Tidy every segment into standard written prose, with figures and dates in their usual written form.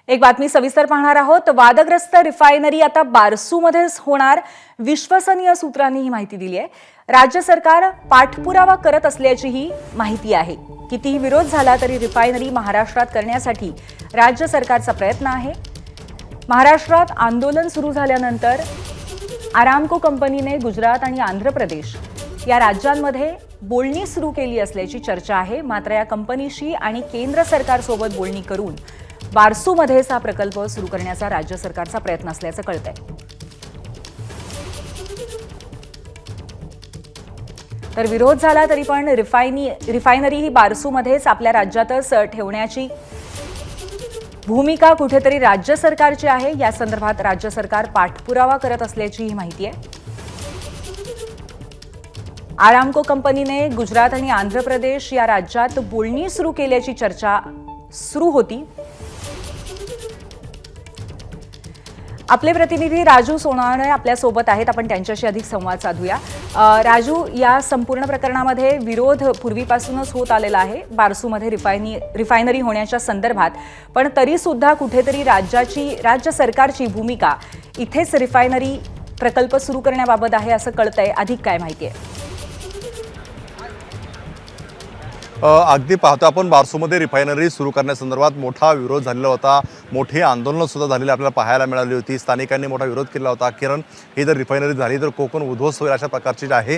एक बातमी सविस्तर पाहणार आहोत। वादग्रस्त रिफायनरी आता बारसूमध्येच होणार, विश्वसनीय सूत्रांनी ही माहिती दिली आहे। राज्य सरकार पाठपुरावा करत असल्याचीही माहिती आहे। कितीही विरोध झाला तरी रिफायनरी महाराष्ट्रात करण्यासाठी राज्य सरकारचा प्रयत्न आहे। महाराष्ट्रात आंदोलन सुरू झाल्यानंतर आरामको कंपनीने गुजरात आणि आंध्र प्रदेश या राज्यांमध्ये बोलणी सुरू केली असल्याची चर्चा आहे। मात्र या कंपनीशी आणि केंद्र सरकारसोबत बोलणी करून बारसूमध्येच हा प्रकल्प सुरू करण्याचा राज्य सरकारचा प्रयत्न असल्याचं कळतंय। तर विरोध झाला तरी पण रिफायनरी ही बारसूमध्येच आपल्या राज्यातच ठेवण्याची भूमिका कुठेतरी राज्य सरकारची आहे। या संदर्भात राज्य सरकार पाठपुरावा करत असल्याची ही माहिती आहे। आरामको कंपनीने गुजरात आणि आंध्र प्रदेश या राज्यात बोलणी सुरू केल्याची चर्चा सुरू होती। आपले प्रतिनिधी राजू सोनावणे आपल्या सोबत आहेत, आपण त्यांच्याशी अधिक संवाद साधूया। राजू, या संपूर्ण प्रकरणामध्ये विरोध पूर्वीपासूनच होत आलेला आहे बारसूमध्ये रिफायनरी होण्याच्या संदर्भात, पण तरी सुद्धा कुठेतरी राज्य सरकारची भूमिका इथेच रिफायनरी प्रकल्प सुरू करण्याबाबत आहे असं कळतंय। अधिक काय माहिती आहे? अगदी पाहतो आपण बारसूमध्ये रिफायनरी सुरू करण्यासंदर्भात मोठा विरोध झालेला होता, मोठी आंदोलनं सुद्धा झालेली आपल्याला पाहायला मिळाली होती। स्थानिकांनी मोठा विरोध केला होता। कारण ही जर रिफायनरी झाली तर कोकण उद्ध्वस्त होईल अशा प्रकारची जी आहे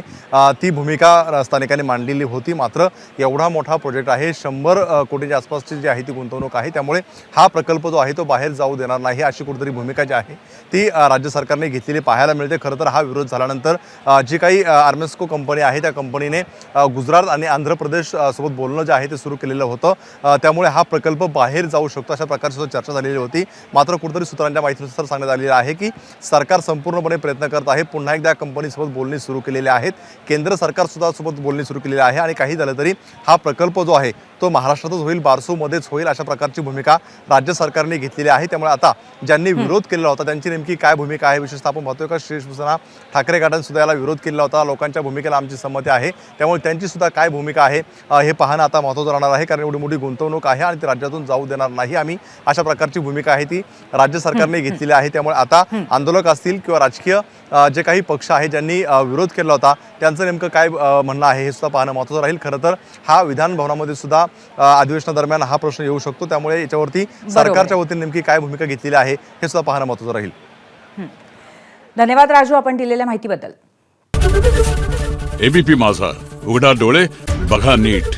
ती भूमिका स्थानिकांनी मांडलेली होती। मात्र एवढा मोठा प्रोजेक्ट आहे, 100 कोटीच्या आसपासची जी आहे ती गुंतवणूक आहे, त्यामुळे हा प्रकल्प जो आहे तो बाहेर जाऊ देणार नाही अशी कुठेतरी भूमिका जी आहे ती राज्य सरकारने घेतलेली पाहायला मिळते। खरं तर हा विरोध झाल्यानंतर जी काही आर्मेस्को कंपनी आहे त्या कंपनीने गुजरात आणि आंध्र प्रदेश सोबत बोलणं जे आहे ते सुरू केलेलं होतं, त्यामुळे हा प्रकल्प बाहेर जाऊ शकतो अशा प्रकारची सुद्धा चर्चा झालेली होती। मात्र कुठेतरी सूत्रांच्या माहितीनुसार सांगण्यात आलेलं आहे की सरकार संपूर्णपणे प्रयत्न करत आहे, पुन्हा एकदा कंपनीसोबत बोलणी सुरू केलेली आहेत। केंद्र सरकार सुद्धा सोबत बोलणी सुरू केलेली आहे आणि काही झालं तरी हा प्रकल्प जो आहे तो महाराष्ट्रातच होईल, बारसूमध्येच होईल अशा प्रकारची भूमिका राज्य सरकारने घेतलेली आहे। त्यामुळे आता ज्यांनी विरोध केलेला होता त्यांची नेमकी काय भूमिका आहे, विशेषतः आपण पाहतोय का शिवसेना ठाकरे गटाने सुद्धा याला विरोध केला होता। लोकांच्या भूमिकेला आमची संमती आहे, त्यामुळे त्यांची सुद्धा काय भूमिका आहे हे पाहणं आता महत्त्वाचं राहणार आहे। कारण एवढी मोठी गुंतवणूक आहे आणि ती राज्यातून जाऊ देणार नाही आम्ही अशा प्रकारची भूमिका आहे ती राज्य सरकारने घेतलेली आहे। त्यामुळे आता आंदोलक असतील किंवा राजकीय जे काही पक्ष आहे ज्यांनी विरोध केला होता त्यांचं नेमकं काय म्हणणं आहे हे सुद्धा पाहणं महत्त्वाचं राहील। खरं तर हा विधान भवनामध्ये सुद्धा अधिवेशनादरम्यान हा प्रश्न येऊ शकतो, त्यामुळे याच्यावरती सरकारच्या वतीने नेमकी काय भूमिका घेतलेली आहे हे सुद्धा पाहणं महत्त्वाचं राहील। धन्यवाद राजू, आपण दिलेल्या माहितीबद्दल। एबीपी माझा, उघडा डोळे बघा नीट।